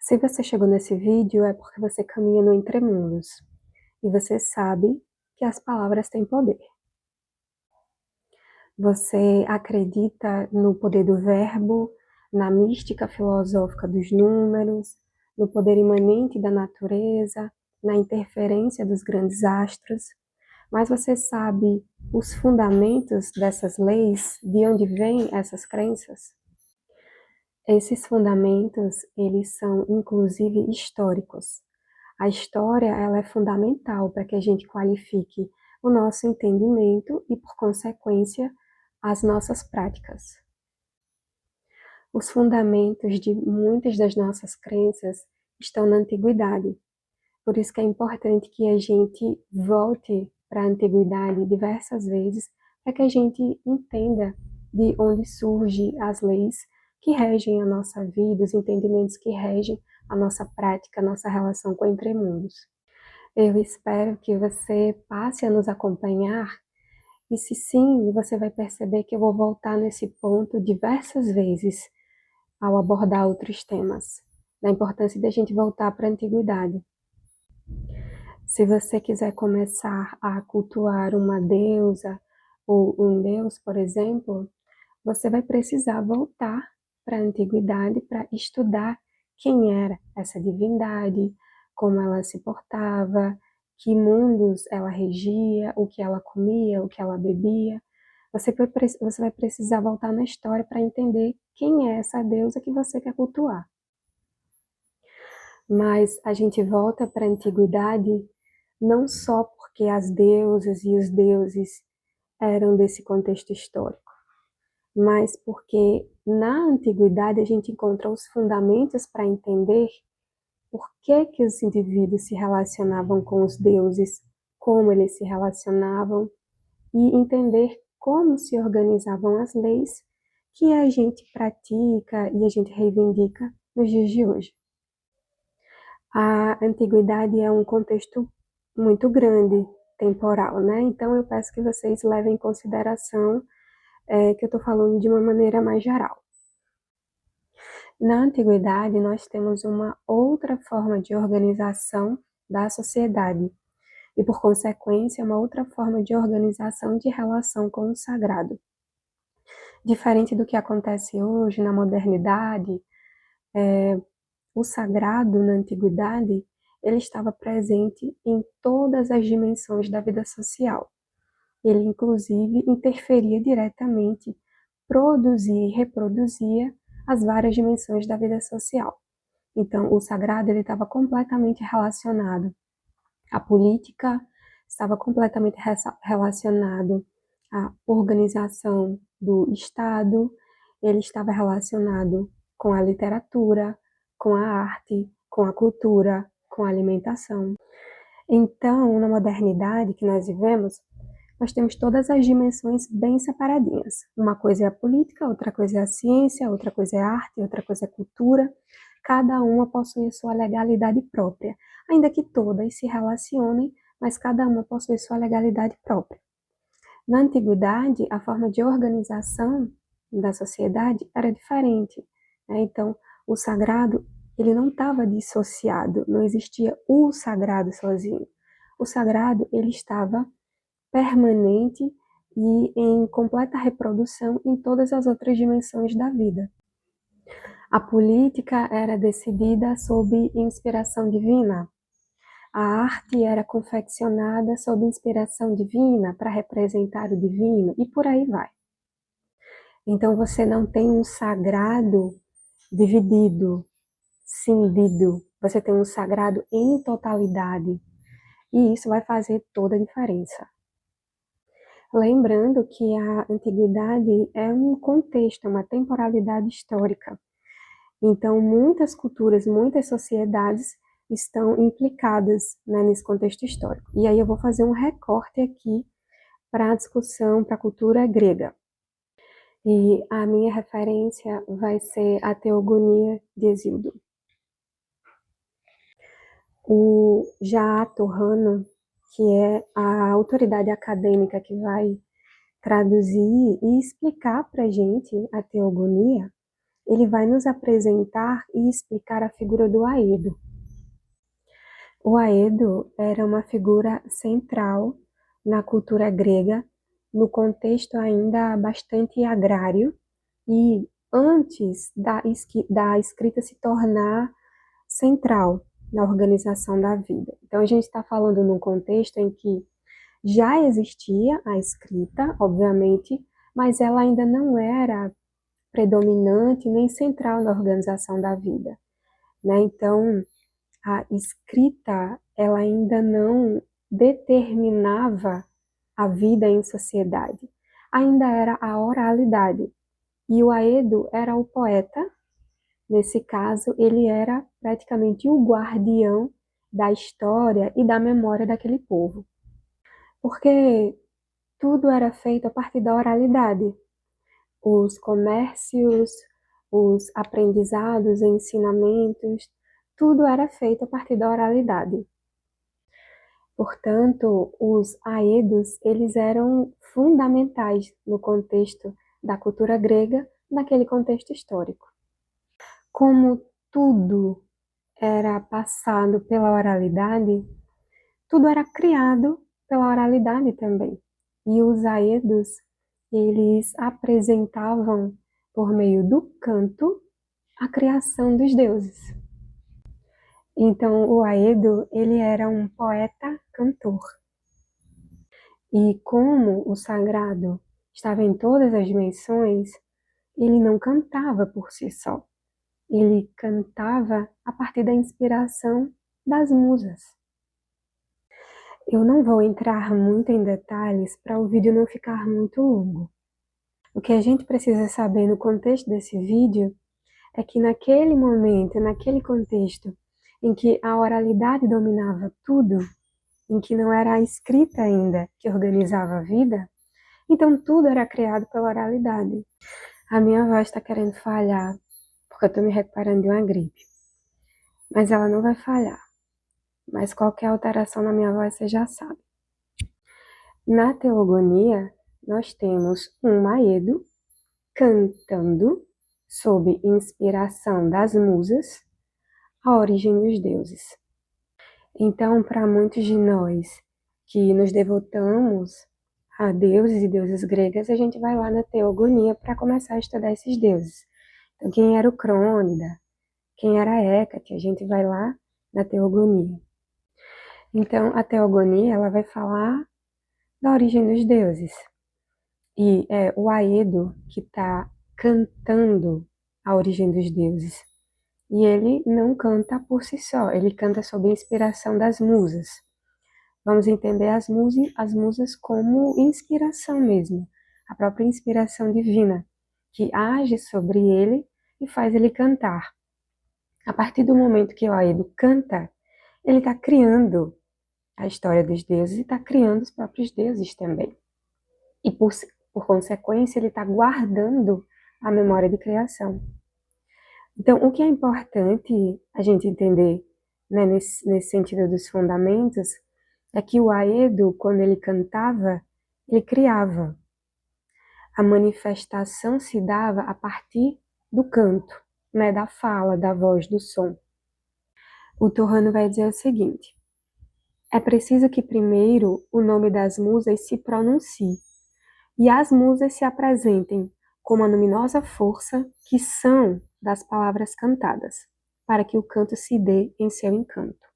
Se você chegou nesse vídeo é porque você caminha no Entremundos e você sabe que as palavras têm poder. Você acredita no poder do verbo, na mística filosófica dos números, no poder imanente da natureza, na interferência dos grandes astros, mas você sabe os fundamentos dessas leis, de onde vêm essas crenças? Esses fundamentos, eles são inclusive históricos. A história, ela é fundamental para que a gente qualifique o nosso entendimento e, por consequência, as nossas práticas. Os fundamentos de muitas das nossas crenças estão na antiguidade. Por isso que é importante que a gente volte para a antiguidade diversas vezes, para que a gente entenda de onde surgem as leis que regem a nossa vida, os entendimentos que regem a nossa prática, a nossa relação com o entremundos. Eu espero que você passe a nos acompanhar e, se sim, você vai perceber que eu vou voltar nesse ponto diversas vezes ao abordar outros temas, da importância de a gente voltar para a antiguidade. Se você quiser começar a cultuar uma deusa ou um deus, por exemplo, você vai precisar voltar para a antiguidade para estudar quem era essa divindade, como ela se portava, que mundos ela regia, o que ela comia, o que ela bebia. Você vai precisar voltar na história para entender quem é essa deusa que você quer cultuar. Mas a gente volta para a antiguidade não só porque as deusas e os deuses eram desse contexto histórico, mas porque na antiguidade a gente encontra os fundamentos para entender por que os indivíduos se relacionavam com os deuses, como eles se relacionavam, e entender como se organizavam as leis que a gente pratica e a gente reivindica nos dias de hoje. A antiguidade é um contexto muito grande, temporal, né? Então eu peço que vocês levem em consideração que eu estou falando de uma maneira mais geral. Na antiguidade, nós temos uma outra forma de organização da sociedade e, por consequência, uma outra forma de organização de relação com o sagrado. Diferente do que acontece hoje na modernidade, o sagrado na antiguidade ele estava presente em todas as dimensões da vida social. Ele, inclusive, interferia diretamente, produzia e reproduzia as várias dimensões da vida social. Então, o sagrado ele estava completamente relacionado à política, estava completamente relacionado à organização do Estado, ele estava relacionado com a literatura, com a arte, com a cultura, com a alimentação. Então, na modernidade que nós vivemos, nós temos todas as dimensões bem separadinhas. Uma coisa é a política, outra coisa é a ciência, outra coisa é a arte, outra coisa é a cultura. Cada uma possui sua legalidade própria, ainda que todas se relacionem, mas cada uma possui sua legalidade própria. Na antiguidade, a forma de organização da sociedade era diferente, né? Então, o sagrado ele não estava dissociado, não existia o sagrado sozinho. O sagrado ele estava permanente e em completa reprodução em todas as outras dimensões da vida. A política era decidida sob inspiração divina. A arte era confeccionada sob inspiração divina para representar o divino e por aí vai. Então você não tem um sagrado dividido, cindido. Você tem um sagrado em totalidade. E isso vai fazer toda a diferença. Lembrando que a antiguidade é um contexto, é uma temporalidade histórica. Então, muitas culturas, muitas sociedades estão implicadas, né, nesse contexto histórico. E aí eu vou fazer um recorte aqui para a discussão, para a cultura grega. E a minha referência vai ser a Teogonia de Hesíodo. O Jaá-Torrano, que é a autoridade acadêmica que vai traduzir e explicar para a gente a teogonia, ele vai nos apresentar e explicar a figura do Aedo. O Aedo era uma figura central na cultura grega, no contexto ainda bastante agrário, e antes da escrita se tornar central na organização da vida. Então, a gente está falando num contexto em que já existia a escrita, obviamente, mas ela ainda não era predominante nem central na organização da vida, né? Então, a escrita, ela ainda não determinava a vida em sociedade. Ainda era a oralidade. E o Aedo era o poeta. Nesse caso, ele era praticamente o guardião da história e da memória daquele povo. Porque tudo era feito a partir da oralidade. Os comércios, os aprendizados, ensinamentos, tudo era feito a partir da oralidade. Portanto, os aedos, eles eram fundamentais no contexto da cultura grega, naquele contexto histórico. Como tudo era passado pela oralidade, tudo era criado pela oralidade também. E os aedos, eles apresentavam, por meio do canto, a criação dos deuses. Então, o Aedo, ele era um poeta-cantor. E como o sagrado estava em todas as dimensões, ele não cantava por si só. Ele cantava a partir da inspiração das musas. Eu não vou entrar muito em detalhes para o vídeo não ficar muito longo. O que a gente precisa saber no contexto desse vídeo é que naquele momento, naquele contexto em que a oralidade dominava tudo, em que não era a escrita ainda que organizava a vida, então tudo era criado pela oralidade. A minha voz está querendo falhar, porque eu estou me recuperando de uma gripe. Mas ela não vai falhar. Mas qualquer alteração na minha voz, você já sabe. Na teogonia, nós temos um Aedo cantando, sob inspiração das musas, a origem dos deuses. Então, para muitos de nós que nos devotamos a deuses e deusas gregas, a gente vai lá na teogonia para começar a estudar esses deuses. Então, quem era o Crônida, quem era a Hécate, a gente vai lá na teogonia. Então, a teogonia, ela vai falar da origem dos deuses. E é o Aedo que está cantando a origem dos deuses. E ele não canta por si só, ele canta sob a inspiração das musas. Vamos entender as musas como inspiração mesmo, a própria inspiração divina, que age sobre ele e faz ele cantar. A partir do momento que o Aedo canta, ele está criando a história dos deuses e está criando os próprios deuses também. E por consequência, ele está guardando a memória de criação. Então, o que é importante a gente entender, né, nesse sentido dos fundamentos, é que o Aedo, quando ele cantava, ele criava. A manifestação se dava a partir do canto, né, da fala, da voz, do som. O Torrano vai dizer o seguinte: é preciso que primeiro o nome das musas se pronuncie, e as musas se apresentem como a luminosa força que são das palavras cantadas, para que o canto se dê em seu encanto.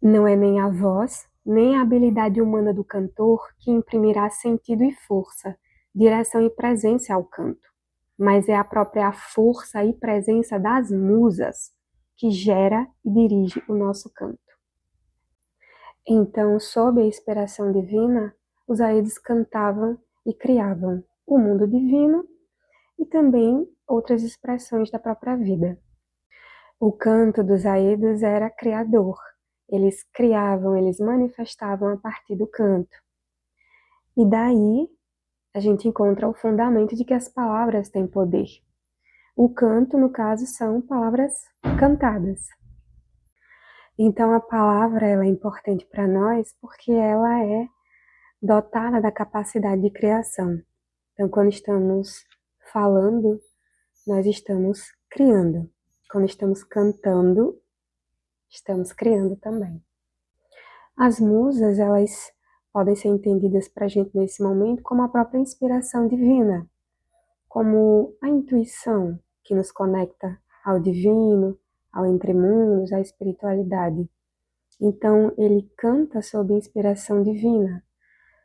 Não é nem a voz, nem a habilidade humana do cantor que imprimirá sentido e força, direção e presença ao canto, mas é a própria força e presença das musas que gera e dirige o nosso canto. Então, sob a inspiração divina, os aedes cantavam e criavam o mundo divino e também outras expressões da própria vida. O canto dos aedes era criador. Eles criavam, eles manifestavam a partir do canto. E daí a gente encontra o fundamento de que as palavras têm poder. O canto, no caso, são palavras cantadas. Então a palavra ela é importante para nós porque ela é dotada da capacidade de criação. Então, quando estamos falando, nós estamos criando. Quando estamos cantando, estamos criando também. As musas, elas podem ser entendidas para a gente nesse momento como a própria inspiração divina, como a intuição que nos conecta ao divino, ao entremundos, à espiritualidade. Então, ele canta sob inspiração divina.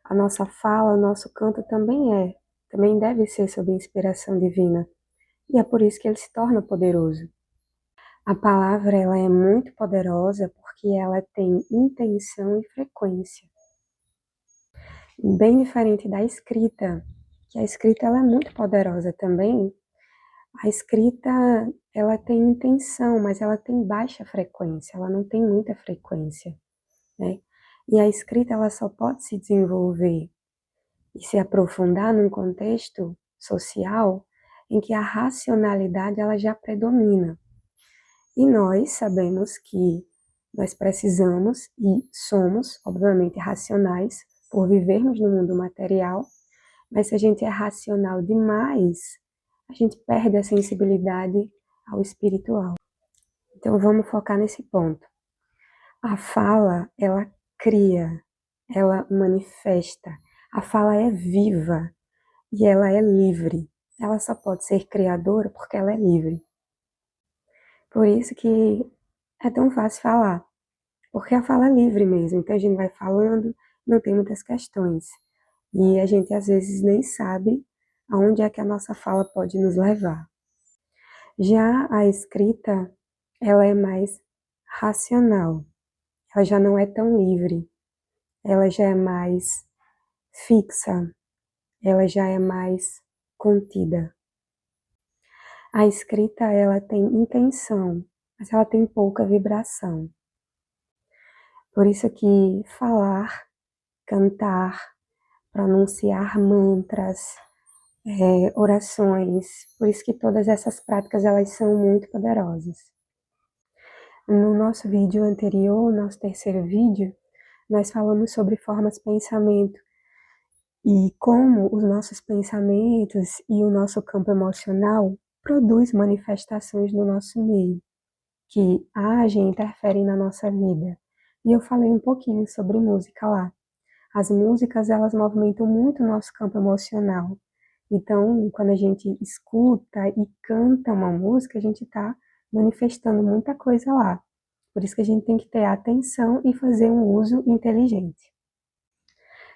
A nossa fala, o nosso canto também deve ser sob inspiração divina. E é por isso que ele se torna poderoso. A palavra, ela é muito poderosa porque ela tem intenção e frequência. Bem diferente da escrita, que a escrita ela é muito poderosa também. A escrita, ela tem intenção, mas ela tem baixa frequência, ela não tem muita frequência, né? E a escrita, ela só pode se desenvolver e se aprofundar num contexto social em que a racionalidade, ela já predomina. E nós sabemos que nós precisamos e somos, obviamente, racionais por vivermos no mundo material, mas se a gente é racional demais, a gente perde a sensibilidade ao espiritual. Então vamos focar nesse ponto. A fala, ela cria, ela manifesta. A fala é viva e ela é livre. Ela só pode ser criadora porque ela é livre. Por isso que é tão fácil falar, porque a fala é livre mesmo. Então a gente vai falando, não tem muitas questões. E a gente às vezes nem sabe aonde é que a nossa fala pode nos levar. Já a escrita, ela é mais racional. Ela já não é tão livre. Ela já é mais fixa. Ela já é mais contida. A escrita, ela tem intenção, mas ela tem pouca vibração. Por isso que falar, cantar, pronunciar mantras, orações, por isso que todas essas práticas elas são muito poderosas. No nosso vídeo anterior, nosso terceiro vídeo, nós falamos sobre formas de pensamento e como os nossos pensamentos e o nosso campo emocional produz manifestações no nosso meio, que agem e interferem na nossa vida. E eu falei um pouquinho sobre música lá. As músicas, elas movimentam muito o nosso campo emocional. Então, quando a gente escuta e canta uma música, a gente está manifestando muita coisa lá. Por isso que a gente tem que ter atenção e fazer um uso inteligente.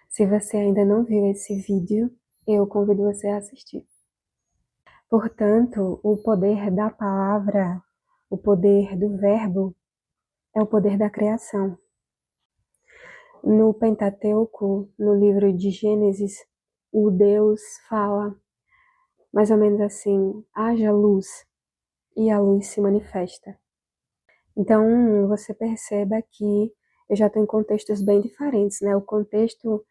Se você ainda não viu esse vídeo, eu convido você a assistir. Portanto, o poder da palavra, o poder do verbo, é o poder da criação. No Pentateuco, no livro de Gênesis, o Deus fala mais ou menos assim: haja luz, e a luz se manifesta. Então, você perceba que eu já estou em contextos bem diferentes, né? O contexto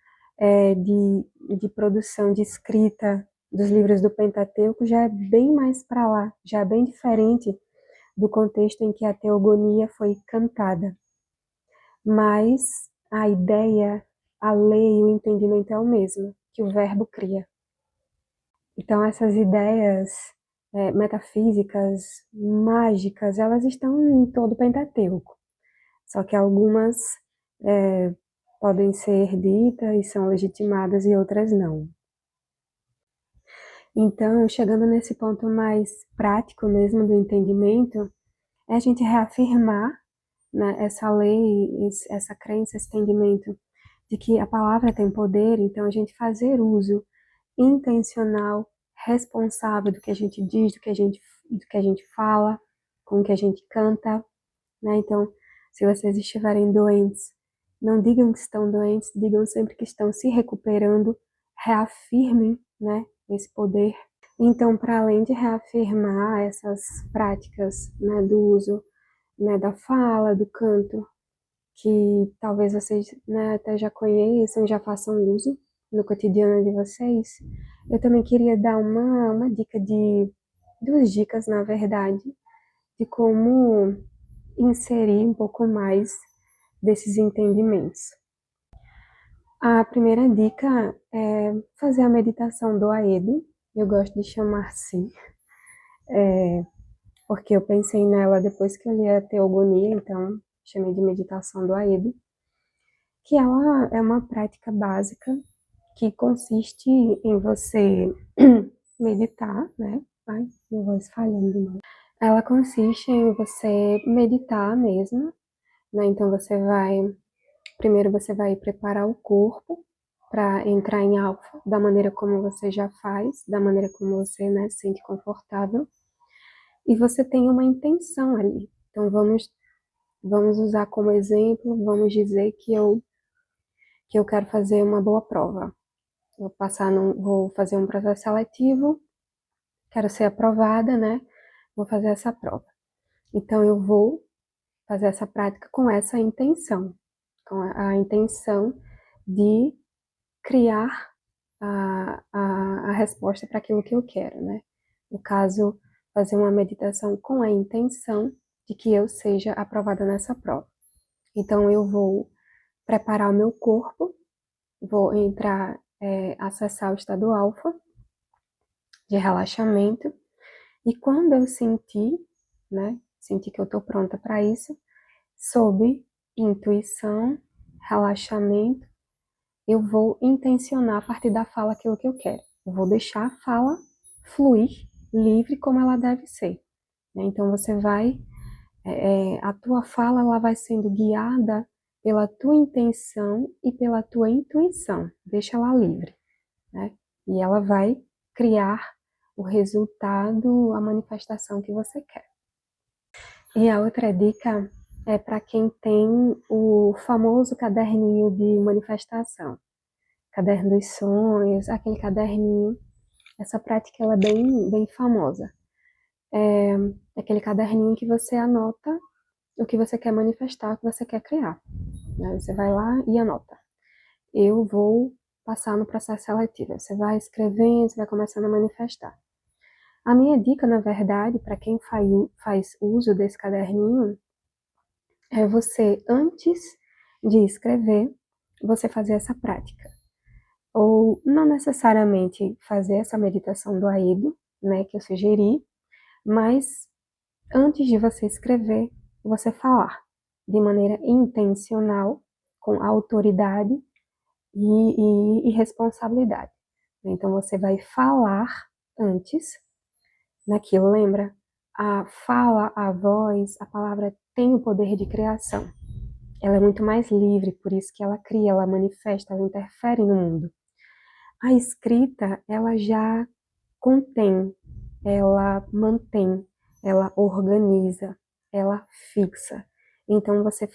de produção, de escrita dos livros do Pentateuco já é bem mais para lá, já é bem diferente do contexto em que a teogonia foi cantada. Mas a ideia, a lei, o entendimento é o mesmo, que o verbo cria. Então essas ideias metafísicas, mágicas, elas estão em todo o Pentateuco. Só que algumas podem ser ditas e são legitimadas e outras não. Então, chegando nesse ponto mais prático mesmo do entendimento, é a gente reafirmar, né, essa lei, essa crença, esse entendimento de que a palavra tem poder, então a gente fazer uso intencional, responsável do que a gente diz, do que a gente fala, com o que a gente canta, né? Então, se vocês estiverem doentes, não digam que estão doentes, digam sempre que estão se recuperando, reafirmem, né, esse poder. Então, para além de reafirmar essas práticas, né, do uso, né, da fala, do canto, que talvez vocês, né, até já conheçam, já façam uso no cotidiano de vocês, eu também queria dar uma dica duas dicas, na verdade, de como inserir um pouco mais desses entendimentos. A primeira dica é fazer a meditação do Aedo, eu gosto de chamar assim, porque eu pensei nela depois que eu li a Teogonia, então chamei de meditação do Aedo, que ela é uma prática básica que consiste em você meditar, né? Ai, minha voz falhando de novo. Ela consiste em você meditar mesmo, né? Então primeiro você vai preparar o corpo para entrar em alfa, da maneira como você já faz, da maneira como você, né, se sente confortável. E você tem uma intenção ali. Então vamos usar como exemplo, vamos dizer que eu quero fazer uma boa prova. Vou fazer um processo seletivo, quero ser aprovada, né? Vou fazer essa prova. Então eu vou fazer essa prática com essa intenção, com a intenção de criar a resposta para aquilo que eu quero, né? No caso, fazer uma meditação com a intenção de que eu seja aprovada nessa prova. Então, eu vou preparar o meu corpo, vou entrar, acessar o estado alfa de relaxamento, e quando eu sentir, né, sentir que eu estou pronta para isso, sob intuição, relaxamento, eu vou intencionar a partir da fala aquilo que eu quero. Eu vou deixar a fala fluir livre como ela deve ser. Então você vai, a tua fala ela vai sendo guiada pela tua intenção e pela tua intuição. Deixa ela livre, né? E ela vai criar o resultado, a manifestação que você quer. E a outra dica é para quem tem o famoso caderninho de manifestação. Caderno dos sonhos, aquele caderninho. Essa prática ela é bem famosa. É aquele caderninho que você anota o que você quer manifestar, o que você quer criar. Né? Você vai lá e anota. Eu vou passar no processo seletivo. Você vai escrevendo, você vai começando a manifestar. A minha dica, na verdade, para quem faz uso desse caderninho, é você, antes de escrever, você fazer essa prática. Ou não necessariamente fazer essa meditação do Aedo, né, que eu sugeri, mas antes de você escrever, você falar de maneira intencional, com autoridade e responsabilidade. Então você vai falar antes naquilo, lembra? A fala, a voz, a palavra tem o poder de criação. Ela é muito mais livre, por isso que ela cria, ela manifesta, ela interfere no mundo. A escrita, ela já contém, ela mantém, ela organiza, ela fixa. Então, você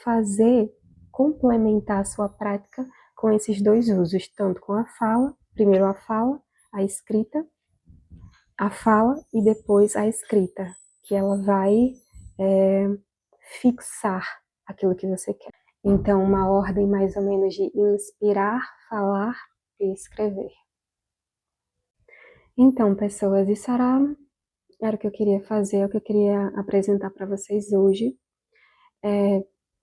complementar a sua prática com esses dois usos, tanto com a fala, primeiro a escrita, a fala e depois a escrita, que ela vai fixar aquilo que você quer. Então, uma ordem mais ou menos de inspirar, falar e escrever. Então, pessoas, isso era o que eu queria fazer, é o que eu queria apresentar para vocês hoje.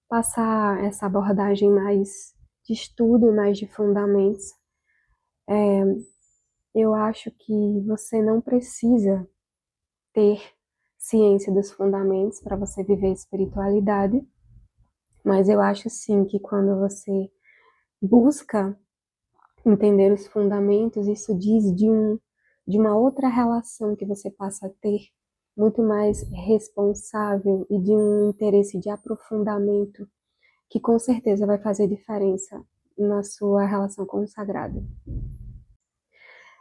Passar essa abordagem mais de estudo, mais de fundamentos. Eu acho que você não precisa ter ciência dos fundamentos para você viver espiritualidade, mas eu acho sim que quando você busca entender os fundamentos, isso diz de uma outra relação que você passa a ter, muito mais responsável e de um interesse de aprofundamento, que com certeza vai fazer diferença na sua relação com o sagrado.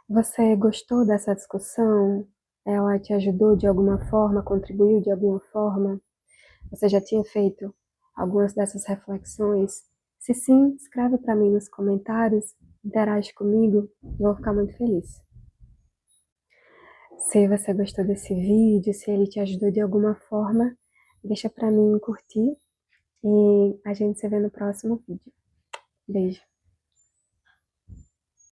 Você gostou dessa discussão? Ela te ajudou de alguma forma, contribuiu de alguma forma? Você já tinha feito algumas dessas reflexões? Se sim, escreve para mim nos comentários, interage comigo, eu vou ficar muito feliz. Se você gostou desse vídeo, se ele te ajudou de alguma forma, deixa para mim curtir e a gente se vê no próximo vídeo. Beijo!